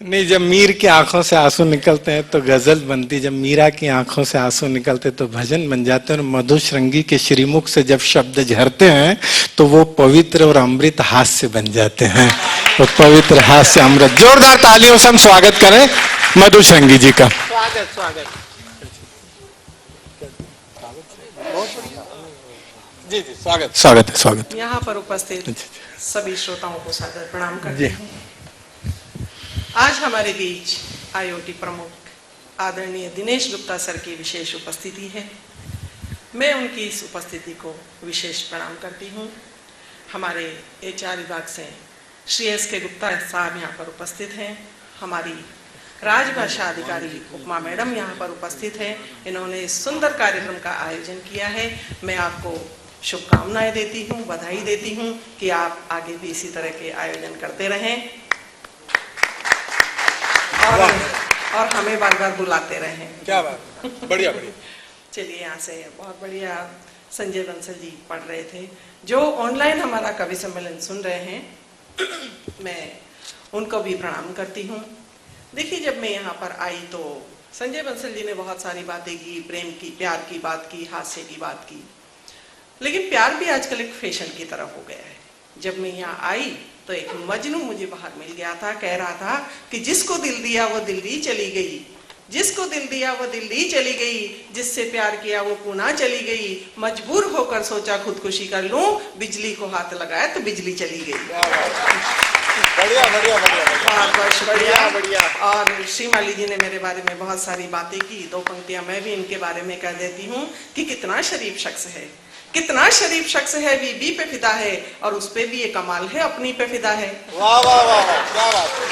नहीं, जब मीर की आंखों से आंसू निकलते हैं तो गजल बनती, जब मीरा की आंखों से आंसू निकलते तो भजन बन जाते हैं। और मधुश्रृंगी के श्रीमुख से जब शब्द झरते हैं तो वो पवित्र और अमृत हास्य बन जाते हैं। वो पवित्र हास्य अमृत। जोरदार तालियों से हम स्वागत करें मधुश्रृंगी जी का। स्वागत स्वागत। जी जी, स्वागत स्वागत है, स्वागत। यहाँ पर उपस्थित सभी श्रोताओं को सादर प्रणाम करती जी। हूँ। आज हमारे बीच आईओटी प्रमुख आदरणीय दिनेश गुप्ता सर की विशेष उपस्थिति है। मैं उनकी इस उपस्थिति को विशेष प्रणाम करती हूँ। हमारे एचआर विभाग से श्री एस.के. गुप्ता साहब यहाँ पर उपस्थित हैं। हमारी राजभाषा अधिकारी उपमा मैडम यहाँ पर उपस्थित हैं। इन्होंने इस सुंदर कार्यक्रम का आयोजन किया है। मैं आपको शुभकामनाएं देती हूँ, बधाई देती हूँ कि आप आगे भी इसी तरह के आयोजन करते रहें और हमें बार बार बुलाते रहें। क्या बात, बढ़िया बढ़िया। चलिए, यहाँ से बहुत बढ़िया संजय बंसल जी पढ़ रहे थे, जो ऑनलाइन हमारा कवि सम्मेलन सुन रहे हैं। मैं उनको भी प्रणाम करती हूँ। देखिए, जब मैं यहाँ पर आई तो संजय बंसल जी ने बहुत सारी बातें की, प्रेम की, प्यार की बात की, हास्य की बात की, लेकिन प्यार भी आजकल एक फैशन की तरफ हो गया है। जब मैं यहाँ आई तो एक मजनू मुझे बाहर मिल गया था, कह रहा था कि जिसको दिल दिया वो दिल्ली चली गई, जिसको दिल दिया वो दिल्ली चली गई, जिससे प्यार किया वो पूना चली गई, मजबूर होकर सोचा खुदकुशी कर लूं, बिजली को हाथ लगाया तो बिजली चली गई। बढ़िया बढ़िया बढ़िया, बहुत शुक्रिया। बढ़िया। और श्रीमाली जी ने मेरे बारे में बहुत सारी बातें की। दो पंक्तियां मैं भी इनके बारे में कह देती हूँ कि कितना शरीफ शख्स है, कितना शरीफ शख्स है, बीबी पे फिदा है और उस पे भी ये कमाल है, अपनी पे फिदा है। वाह वाह वाह, क्या बात है,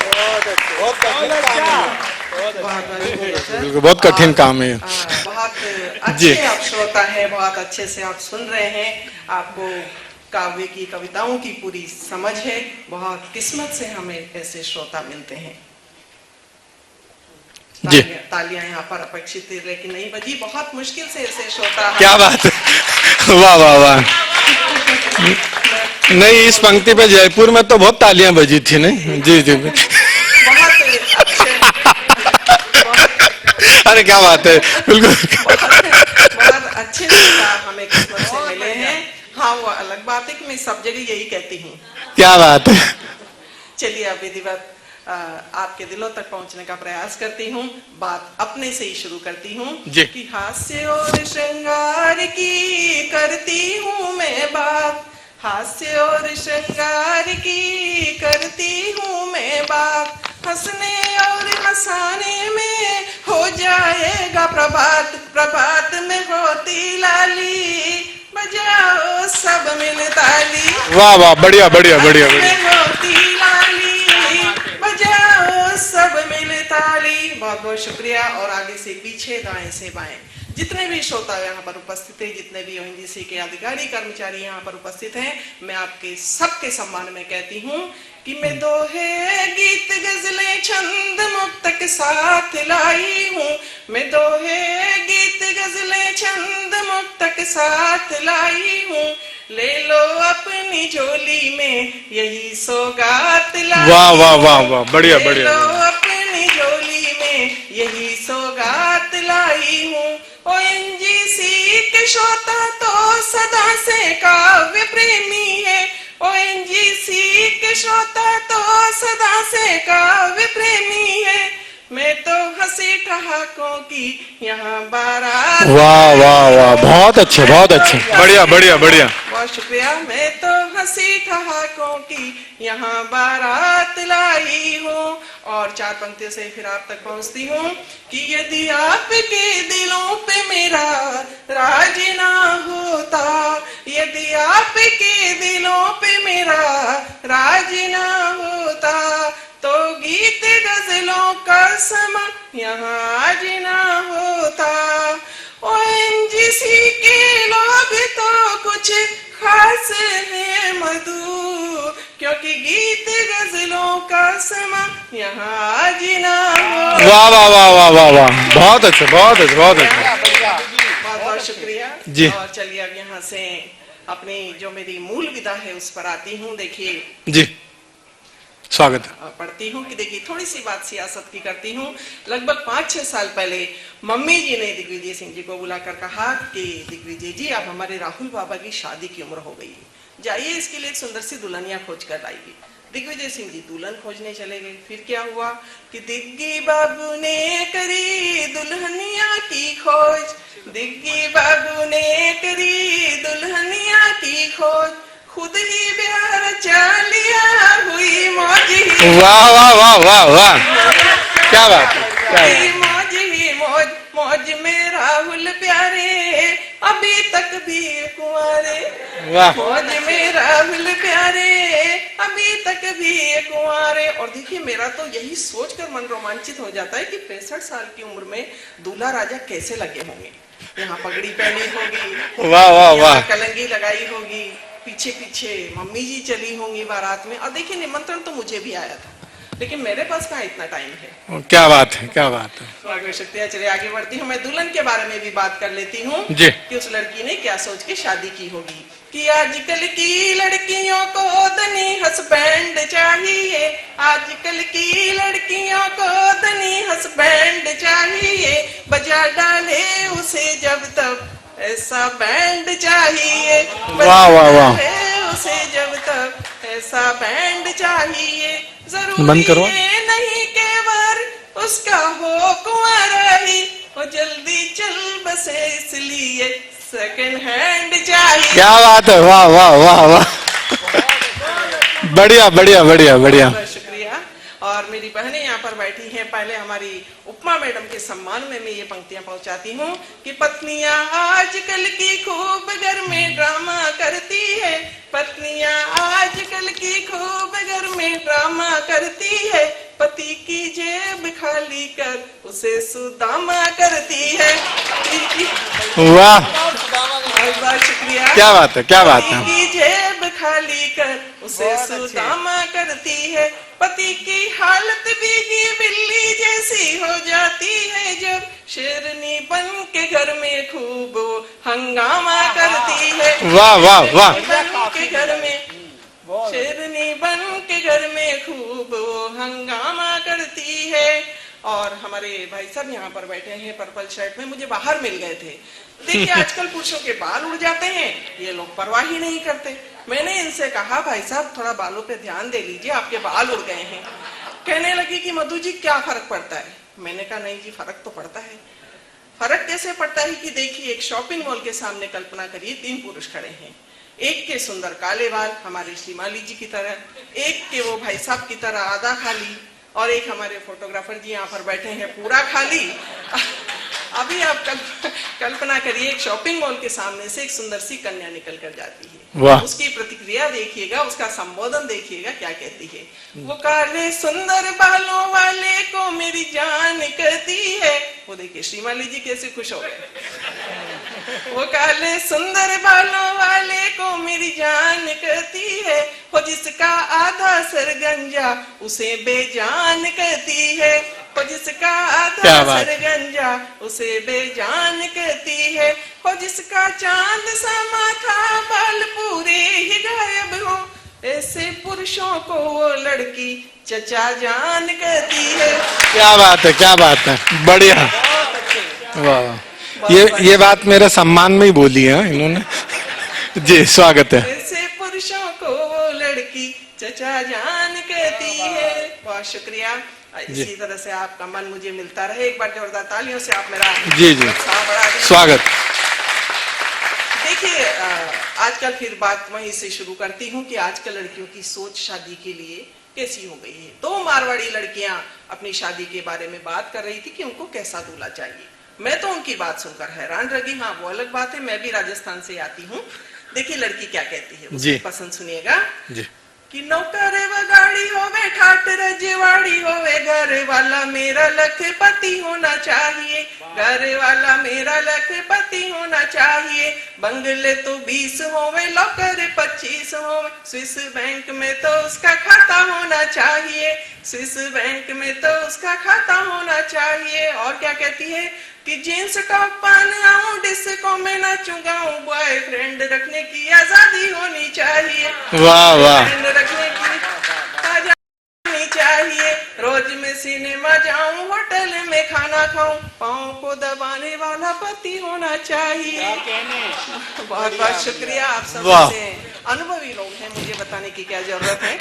बहुत कठिन काम है, बहुत कठिन काम है। बहुत अच्छे आप श्रोता हैं, बहुत अच्छे से आप सुन रहे हैं। आपको काव्य की, कविताओं की पूरी समझ है। बहुत किस्मत से हमें ऐसे श्रोता मिलते हैं। तालियां यहाँ पर अपेक्षित थी लेकिन नहीं बजी। बहुत मुश्किल से ऐसे श्रोता। क्या बात है, वाह वाह वाह। नहीं, इस पंक्ति पे जयपुर में तो बहुत तालियां बजी थी। नहीं, जी जी, बहुत अच्छे। अरे क्या बात है, बिल्कुल बहुत अच्छे श्रोता हमें किस्मत से मिले हैं। हाँ, वो अलग बात है कि मैं सब जगह यही कहती हूँ। क्या बात है। चलिए, अब विधिवत आपके दिलों तक पहुंचने का प्रयास करती हूँ। बात अपने से ही शुरू करती हूँ कि हास्य और श्रृंगार की करती हूँ मैं बात, हास्य और श्रृंगार की करती हूँ मैं बात, हंसने और हंसाने में हो जाएगा प्रभात, प्रभात में होती लाली, बजाओ सब मिल ताली। वाह वाह, बढ़िया बढ़िया बढ़िया बढ़िया। बजाओ सब मिल ताली। बहुत बहुत शुक्रिया। और आगे से पीछे, दाएं से बाएं, जितने भी श्रोता यहाँ पर उपस्थित हैं, जितने भी ओएनजीसी के अधिकारी कर्मचारी यहाँ पर उपस्थित हैं, मैं आपके सबके सम्मान में कहती हूँ कि मैं दोहे गीत गजलें छंद मुक्तक साथ लाई हूँ, मैं दोहे गीत गजलें छंद मुक्तक साथ लाई हूँ, ले लो अपनी झोली में यही सौगात लाई। वाह वाह वाह वाह, बढ़िया बढ़िया। ले लो अपनी झोली में यही सौगात लाई हूँ। ओएनजीसी के श्रोता तो सदा से काव्य प्रेमी है, ओएनजीसी के श्रोता तो सदा से काव्य प्रेमी है, मैं तो हंसी ठहाकों की यहाँ बारात। वाह वाह वाह, बहुत अच्छे बहुत अच्छे, बढ़िया बढ़िया बढ़िया। बहुत शुक्रिया। मैं तो हंसी ठहाकों की यहाँ बारात लाई हूँ। और चार पंक्तियों से फिर आप तक पहुँचती हूँ कि यदि आपके दिलों पे मेरा राज ना होता, यदि आपके दिलों पे मेरा राज ना होता, तो गीत गजलों का समा यहाँ आज ना होता। ओएनजीसी के लोग तो कुछ खास है मधु, क्योंकि गीत गजलों का समा यहाँ आज ना होता। वाह वाह वाह वाह वाह वाह, बहुत अच्छे बहुत अच्छे बहुत अच्छे। बहुत बहुत शुक्रिया जी। और चलिए अब यहाँ से अपनी जो मेरी मूल विधा है उस पर आती हूँ। देखिए जी, स्वागत है। पढ़ती हूँ कि देखिए थोड़ी सी बात सियासत की करती हूँ। लगभग 5-6 साल पहले मम्मी जी ने दिग्विजय सिंह जी को बुलाकर कहा कि दिग्विजय जी, आप हमारे राहुल बाबा की शादी की उम्र हो गई है, जाइए इसके लिए एक सुंदर सी दुल्हनिया खोज कर लाइए। दिग्विजय सिंह जी दुल्हन खोजने चले गए। फिर क्या हुआ कि दिग्गी बाबू ने करी दुल्हनिया की खोज, दिग्गी बाबू ने करी दुल्हनिया की खोज, खुद ही ब्याह चालिया हुई मौज ही। वाह वाह वाह वाह वाह, क्या बात है, क्या बात है। मौज ही मौज, मौज में राहुल प्यारे अभी तक भी कुंवारे, वाह मौज में राहुल प्यारे अभी तक भी कुंवारे। और देखिए मेरा तो यही सोचकर मन रोमांचित हो जाता है कि 65 साल की उम्र में दूल्हा राजा कैसे लगे होंगे। यहाँ पगड़ी पहनी होगी, वाह वाह वाह, यहाँ कलंगी लगाई होगी, पीछे पीछे मम्मी जी चली होंगी बारात में। और देखिए निमंत्रण तो मुझे भी आया था, लेकिन मेरे पास कहाँ इतना टाइम है। क्या बात है, क्या बात है। स्वागत शुक्रिया। चलिए आगे बढ़ती हूँ। मैं दुल्हन के बारे में भी बात कर लेती हूँ जी। कि उस लड़की ने क्या सोच के शादी की होगी। कि आजकल की लड़कियों को धनी हस्बैंड चाहिए, आजकल की लड़कियों को धनी हस्बैंड चाहिए, बजा डाले उसे जब तब ऐसा बैंड चाहिए, वाह वाह वाह, उसे जब तक ऐसा बैंड चाहिए। बंद जरूरी करो। ये नहीं के वर उसका हो कुंवारा ही, वो जल्दी चल बसे इसलिए सेकंड हैंड चाहिए। क्या बात है, वाह वाह वाह वाह, बढ़िया बढ़िया बढ़िया बढ़िया। बहुत शुक्रिया। और मेरी बहनें यहाँ पर बैठी हैं। पहले हमारी उपमा मैडम के सम्मान में मैं ये पंक्तियां पहुंचाती हूँ कि पत्नियां आजकल की खूब घर में ड्रामा करती है, पत्नियां आजकल की खूब घर में ड्रामा करती है, पति की जेब खाली कर उसे सुदामा करती है। वाह, बहुत शुक्रिया। क्या बात है, क्या बात है। पति की जेब खाली कर उसे सुदामा करती है, पति की हालत भीगी बिल्ली जैसी हो जाती है, जब शेरनी बन के घर में खूब हंगामा करती है। वाह वाह वाह, बन के घर में, शेरनी बन के घर में खूब हंगामा करती है। और हमारे भाई साहब यहाँ पर बैठे हैं पर्पल शर्ट में, मुझे बाहर मिल गए थे। देखिए आजकल पुरुषों के बाल उड़ जाते हैं, ये लोग परवाह ही नहीं करते। मैंने इनसे कहा भाई साहब थोड़ा बालों पे ध्यान दे लीजिए, आपके बाल उड़ गए हैं। कहने लगी कि मधु जी क्या फर्क पड़ता है। मैंने कहा नहीं जी फर्क तो पड़ता है। फर्क कैसे पड़ता है कि देखिए एक शॉपिंग मॉल के सामने कल्पना करिए 3 पुरुष खड़े हैं, एक के सुंदर काले बाल हमारे श्रीमाली जी की तरह, एक के वो भाई साहब की तरह आधा खाली, और एक हमारे फोटोग्राफर जी यहाँ पर बैठे हैं पूरा खाली। अभी आप कल्पना करिए एक शॉपिंग मॉल के सामने से एक सुंदर सी कन्या निकल कर जाती है। वाह। उसकी प्रतिक्रिया देखिएगा, उसका संबोधन देखिएगा क्या कहती है। वो काले सुंदर बालों वाले को मेरी जान कहती है। वो देखिए श्रीमाली जी कैसे खुश हो गए। वो काले सुंदर बालों वाले को मेरी जान कहती है, वो जिसका आधा सर गंजा उसे बेजान कहती है, वो जिसका आधा सर गंजा उसे बेजान कहती है, वो जिसका चांद सा माथा बाल पूरे ही गायब हो, ऐसे पुरुषों को वो लड़की चचा जान कहती है। क्या बात है, क्या बात है, बढ़िया। वाह, ये बात मेरे सम्मान में ही बोली है इन्होंने। जी स्वागत है। ऐसे पुरुषों को वो लड़की चचा जान कहती है। बहुत शुक्रिया। इसी तरह से आपका मन मुझे मिलता रहे। एक बार जोरदार तालियों से आप मेरा जी जी स्वागत। देखिए आजकल फिर बात वहीं से शुरू करती हूँ कि आजकल लड़कियों की सोच शादी के लिए कैसी हो गई है। 2 मारवाड़ी लड़कियां अपनी शादी के बारे में बात कर रही थी कि उनको कैसा दूल्हा चाहिए। मैं तो उनकी बात सुनकर हैरान रह गई। हाँ वो अलग बात है, मैं भी राजस्थान से आती हूँ। देखिए लड़की क्या कहती है, उसकी पसंद सुनिएगा जी। कि नौकर व गाड़ी होवे ठाट रजवाड़ी होवे, घर वाला मेरा लखपति होना चाहिए, घर वाला मेरा लखपति होना चाहिए, बंगले तो 20 होवे लॉकर 25 होवे, स्विस बैंक में तो उसका खाता होना चाहिए, स्विस बैंक में तो उसका खाता होना चाहिए। और क्या कहती है कि जींस टॉप पहन आऊं डिस्को में नाचूं गाऊं, बॉयफ्रेंड रखने की आजादी होनी चाहिए। वाह वाह, रखने की आजादी सिनेमा जाऊं, होटल में खाना खाऊं, पाँव को दबाने वाला पति होना चाहिए। बहुत बहुत शुक्रिया, आप सब वाह। से अनुभवी लोग हैं, मुझे बताने की क्या जरूरत है।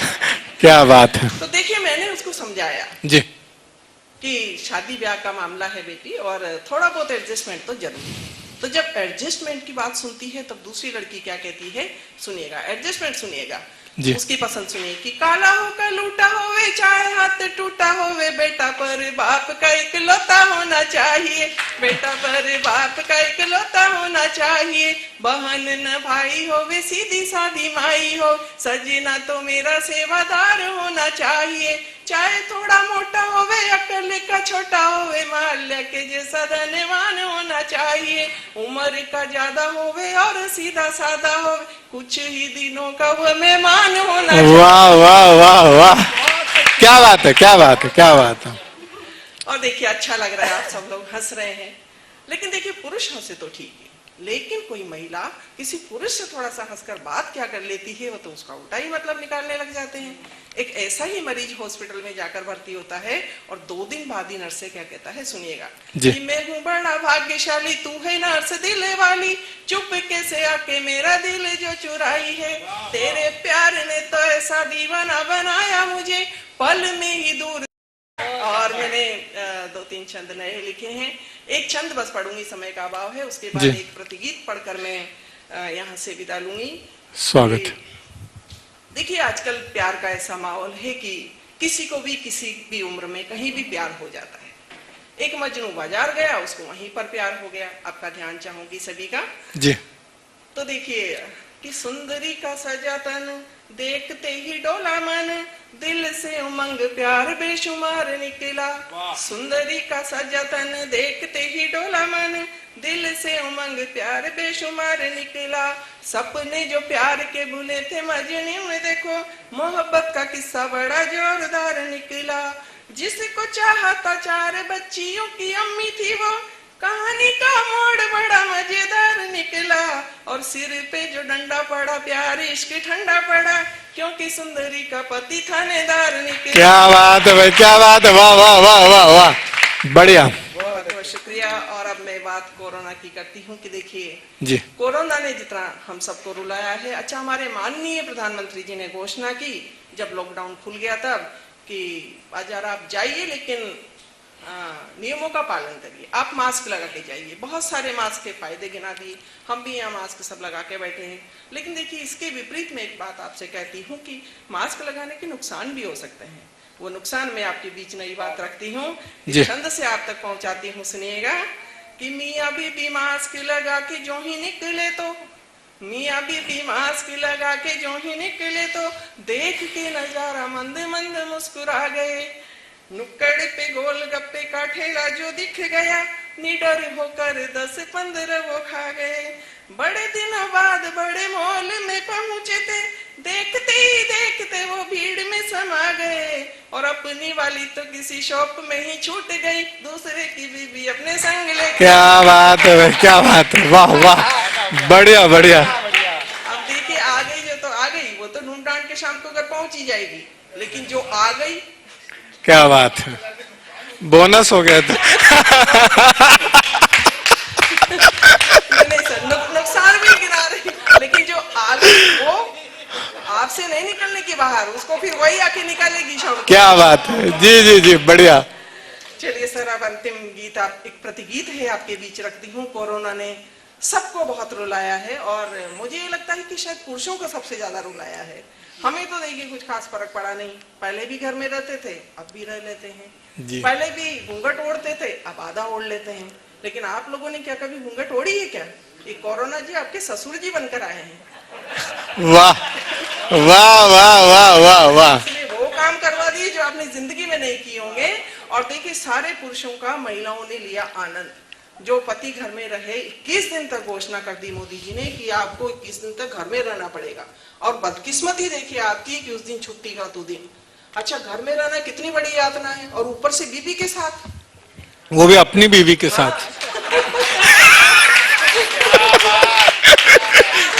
क्या बात है तो देखिए, मैंने उसको समझाया जी। कि शादी ब्याह का मामला है बेटी, और थोड़ा बहुत एडजस्टमेंट तो जरूरी है। तो जब एडजस्टमेंट की बात सुनती है तब दूसरी लड़की क्या कहती है, सुनिएगा, एडजस्टमेंट सुनिएगा जी। उसकी पसंद सुनिए कि काला होकर लूटा होवे, चाहे हाथ टूटा होवे, बेटा पर बाप का इकलौता होना चाहिए, बेटा पर बाप का इकलौता होना चाहिए, बहन न भाई होवे, सीधी सादी माई हो, सजना तो मेरा सेवादार होना चाहिए, चाहे थोड़ा मोटा होवे, अकल का छोटा होवे, माल्य के जैसा धनवान होना चाहिए, उम्र का ज्यादा होवे और सीधा सादा होवे, कुछ ही दिनों का वो मेहमान होना चाहिए। वाह वाह वाह वाह, क्या बात है, क्या बात है, क्या बात है। और देखिए, अच्छा लग रहा है, आप सब लोग हंस रहे हैं, लेकिन देखिए पुरुष हंसे तो ठीक है, लेकिन कोई महिला किसी पुरुष से थोड़ा सा हंसकर बात क्या कर लेती है, वो तो उसका उल्टा ही मतलब निकालने लग जाते हैं। एक ऐसा ही मरीज हॉस्पिटल में जाकर भर्ती होता है और 2 दिन बाद ही नर्स से क्या कहता है, सुनिएगा कि मैं हूँ बड़ा भाग्यशाली, तू है नर्स दिल वाली, चुपके से आके मेरा दिल जो चुराई है, तेरे प्यार ने तो ऐसा दीवाना बनाया मुझे, पल में ही दूर। और मैंने 2-3 छंद नए लिखे हैं, एक छंद बस पढ़ूंगी, समय का अभाव है, उसके बाद एक प्रतिगीत पढ़कर मैं यहाँ से विदा लूंगी। स्वागत। देखिए, आजकल प्यार का ऐसा माहौल है कि किसी को भी किसी भी उम्र में कहीं भी प्यार हो जाता है। एक मजनू बाजार गया, उसको वहीं पर प्यार हो गया। आपका ध्यान चाहूंगी सभी का जी। तो देखिए कि सुंदरी का सजा तन देखते ही डोला मन, दिल से उमंग प्यार बेशुमार निकला, सुंदरी का सजा तन देखते ही डोला मन, दिल से उमंग प्यार बेशुमार निकला, सपने जो प्यार के बुने थे मजनू ने देखो, मोहब्बत का किस्सा बड़ा जोरदार निकला, जिसको चाहता 4 बच्चियों की अम्मी थी वो, कहानी का मोड़ बड़ा मजेदार निकला, और सिर पे जो डंडा पड़ा प्यार इश्क ठंडा पड़ा, क्योंकि सुंदरी का पति थानेदार निकला। क्या बात है भाई, क्या बात है, वाह वाह वाह वाह वाह, बढ़िया। बहुत बहुत शुक्रिया। और अब मैं बात कोरोना की करती हूँ कि देखिए जी। कोरोना ने जितना हम सबको रुलाया है, अच्छा हमारे माननीय प्रधानमंत्री जी ने घोषणा की जब लॉकडाउन खुल गया तब कि बाजार आप जाइए, लेकिन नियमों का पालन करिए, आप मास्क लगा के जाइए। बहुत सारे मास्क के फायदे गिना दिए, हम भी यहाँ मास्क सब लगा के बैठे हैं। लेकिन देखिए, इसके विपरीत में एक बात आपसे कहती हूँ कि मास्क लगाने के नुकसान भी हो सकते हैं। वो नुकसान मैं आपके बीच नई बात रखती हूँ, छंद से आप तक पहुंचाती हूँ, सुनिएगा कि मियाँ बीबी मास्क लगा के जो ही निकले तो, मियाँ बीबी मास्क लगा के जो ही निकले तो, देख के नजारा मंद मंद मुस्कुरा गए, नुक्कड़ पे गोलगप्पे का ठेला जो दिख गया, निडर होकर 10-15 वो खा गए, बड़े दिनों बाद बड़े मॉल में पहुंचे थे, देखते ही देखते वो भीड़ में समा गए, और अपनी वाली तो किसी शॉप में ही छूट गई, दूसरे की बीबी अपने संग ले। क्या बात है, क्या बात है, वाह वाह, बढ़िया बढ़िया। अब देखिए, आ गई जो तो आ गई, वो तो ढूंढ ढांड के शाम को घर पहुंच ही जाएगी, लेकिन जो आ गई, क्या बात है, बोनस हो गया था। नहीं सर, नुकसान भी गिना रही, लेकिन जो आ गई वो आपसे नहीं निकलने की बाहर, उसको फिर वही आके निकालेगी शाम को। क्या बात है, जी जी जी, बढ़िया। चलिए सर, अब अंतिम गीत, आप एक प्रतिगीत है आपके बीच रखती हूँ। कोरोना ने सबको बहुत रुलाया है, और मुझे ये लगता है कि शायद पुरुषों को सबसे ज्यादा रुलाया है। हमें तो देखिए कुछ खास फर्क पड़ा नहीं, पहले भी घर में रहते थे, अब भी रह लेते हैं जी। पहले भी घूंघट ओढ़ते थे, अब आधा ओढ़ लेते हैं, लेकिन आप लोगों ने क्या कभी घूंघट ओढ़ी है क्या? ये कोरोना जी आपके ससुर जी बनकर आए हैं। वाह वाह वाह वाह वाह वाह, इसलिए वो काम करवा दिए जो आपने जिंदगी में नहीं किए होंगे। और देखिए, सारे पुरुषों का महिलाओं ने लिया आनंद, जो पति घर में रहे, 21 दिन तक घोषणा कर दी मोदी जी ने कि आपको 21 दिन तक घर में रहना पड़ेगा, और बदकिस्मती देखिए आपकी कि उस दिन छुट्टी का तो दिन। अच्छा, घर में रहना कितनी बड़ी यातना है, और ऊपर से बीबी के साथ, वो भी अपनी बीवी के साथ।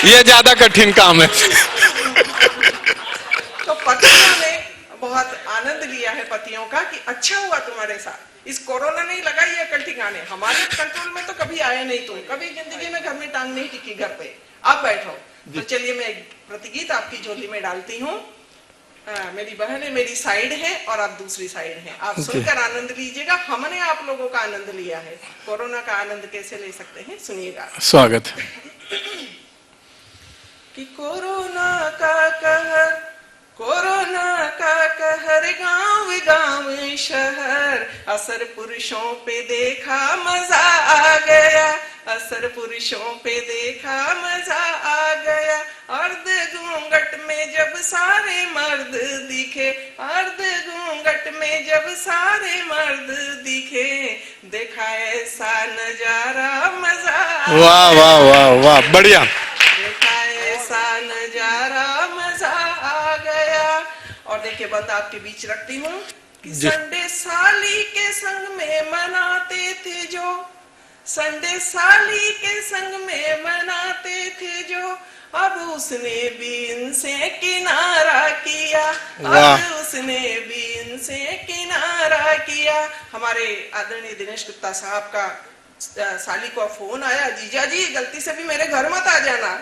ये ज्यादा कठिन काम है। तो पतियों ने बहुत आनंद लिया। किया है पतियों का कि अच्छा हुआ तुम्हारे साथ, इस कोरोना नहीं लगा ये अकल ठिकाने, हमारे कंट्रोल में तो कभी आया नहीं, तुम कभी जिंदगी में घर में टांग नहीं टिकी घर पे, आप बैठो। तो चलिए मैं एक प्रतिगीत आपकी झोली में डालती हूँ। मेरी बहनें मेरी साइड है और आप दूसरी साइड हैं, आप सुनकर आनंद लीजिएगा। हमने आप लोगों का आनंद लिया है, कोरोना का आनंद कैसे ले सकते हैं सुनिएगा। स्वागत है। कि कोरोना का कहर, कोरोना का कहर गांव गांव शहर, असर पुरुषों पे देखा मजा आ गया, असर पुरुषों पे देखा मजा आ गया। अर्ध घूंघट में जब सारे मर्द दिखे, अर्ध घूंघट में जब सारे मर्द दिखे, देखा ऐसा नजारा मजा। वाह वाह वाह वाह, बढ़िया। देखा ऐसा नजारा मजा आ गया। और देखिए बंद आपके बीच रखती हूँ कि संडे साली के संग में मनाते थे जो, संडे साली के संग में मनाते थे जो, अब उसने भी इनसे किनारा किया, अब उसने भी इनसे किनारा किया। हमारे आदरणीय दिनेश गुप्ता साहब का साली को फोन आया, जीजा जी गलती से भी मेरे घर मत आ जाना।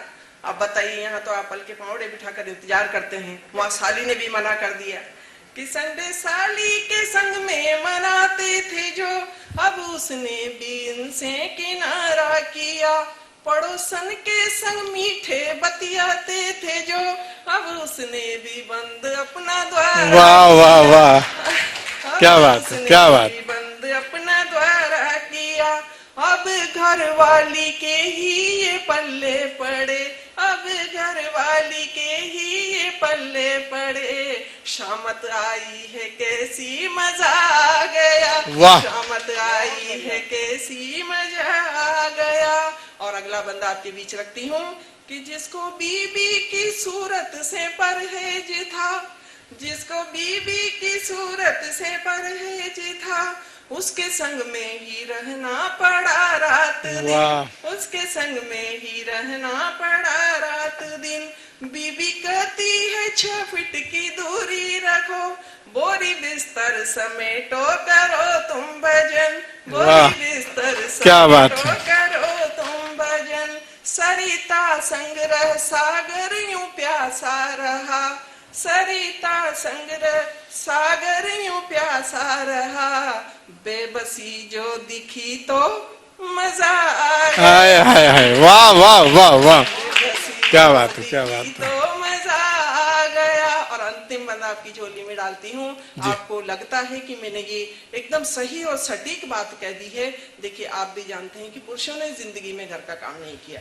अब बताइए, यहाँ तो आप पल के पावड़े बिठाकर इंतजार करते हैं, वहां साली ने भी मना कर दिया कि संडे साली के संग में मनाते थे जो, अब उसने भी इनसे किनारा किया। पड़ोसन के संग मीठे बतियाते थे जो, अब उसने भी बंद अपना द्वार। वाह वाह वाह, क्या बात है, क्या बात। बंद अपना द्वारा किया। अब घर वाली के ही ये पल्ले पड़े, अब घर वाली के ही ये पल्ले पड़े। शामत आई है कैसी मजा आ गया, शामत आई है कैसी मजा आ गया। और अगला बंदा आपके बीच रखती हूँ कि जिसको बीबी की सूरत से परहेज था, जिसको बीबी की सूरत से परहेज था, उसके संग में ही रहना पड़ा रात दिन, उसके संग में ही रहना पड़ा रात दिन। बीबी कहती है 6 फीट की दूरी रखो, बोरी बिस्तर समेटो करो तुम भजन, बोरी बिस्तर समेटो करो तुम भजन। सरिता संग रह सागर यूं प्यासा रहा, सरिता संग रह सागर यूं प्यासा रहा। बेबसी जो दिखी तो मजा आ गया, हाय हाय, वाह वाह वाह वाह, क्या बात है, क्या बात है। तो मजा आ गया। और अंतिम बंदा आपकी झोली में डालती हूँ। आपको लगता है कि मैंने ये एकदम सही और सटीक बात कह दी है। देखिए आप भी जानते हैं कि पुरुषों ने जिंदगी में घर का काम नहीं किया,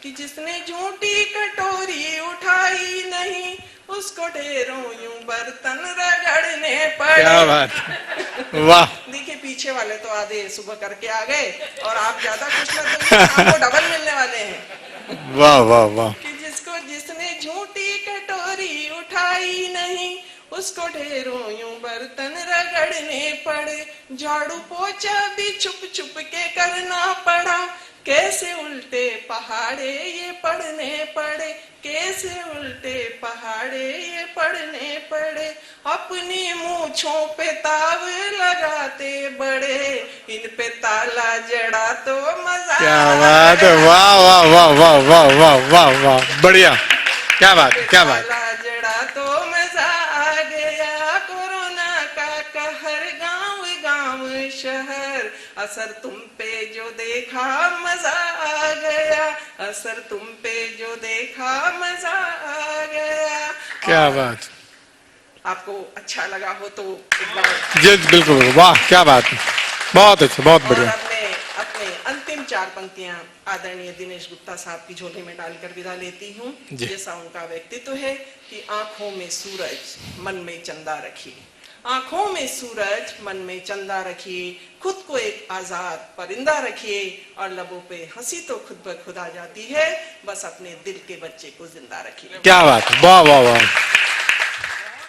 कि जिसने झूठी कटोरी उठाई नहीं, उसको ढेरों यूं बर्तन रगड़ने पड़े। क्या बात, वाह। देखिए पीछे वाले तो आधे सुबह करके आ गए और आप ज्यादा कुछ ना करिए, आपको डबल मिलने वाले हैं। वाह वाह वाह। कि जिसको जिसने झूठी कटोरी उठाई नहीं, उसको ढेरों यूं बर्तन रगड़ने पड़े। झाड़ू पोछा भी छुप छुप के करना पड़ा, कैसे उल्टे पहाड़े ये पढ़ने पड़े, कैसे उल्टे पहाड़े ये पढ़ने पड़े। अपनी मूंछों पे ताव लगाते बड़े, इन पे ताला जड़ा तो मजा। क्या बात है, वाह वाह वाह वाह वाह वाह वाह वाह, बढ़िया, क्या बात है, क्या बात। ताला जड़ा तो मजा आ गया। कोरोना का कहर गांव गांव शहर, असर तुम पे जो देखा मजा आ गया, असर तुम पे जो देखा मजा आ गया। क्या बात। आपको अच्छा लगा हो तो एक बार जी बिल्कुल, वाह क्या बात है, बहुत अच्छा, बहुत बढ़िया। अपने अंतिम 4 पंक्तियां आदरणीय दिनेश गुप्ता साहब की झोली में डालकर विदा लेती हूँ। जैसा उनका व्यक्तित्व है कि आंखों में सूरज मन में चंदा रखिए, आंखों में सूरज मन में चंदा रखिए, खुद को एक आजाद परिंदा रखिए, और लबों पे हंसी तो खुद ब खुद आ जाती है, बस अपने दिल के बच्चे को जिंदा रखिए। क्या बात है, वाह वाह वाह।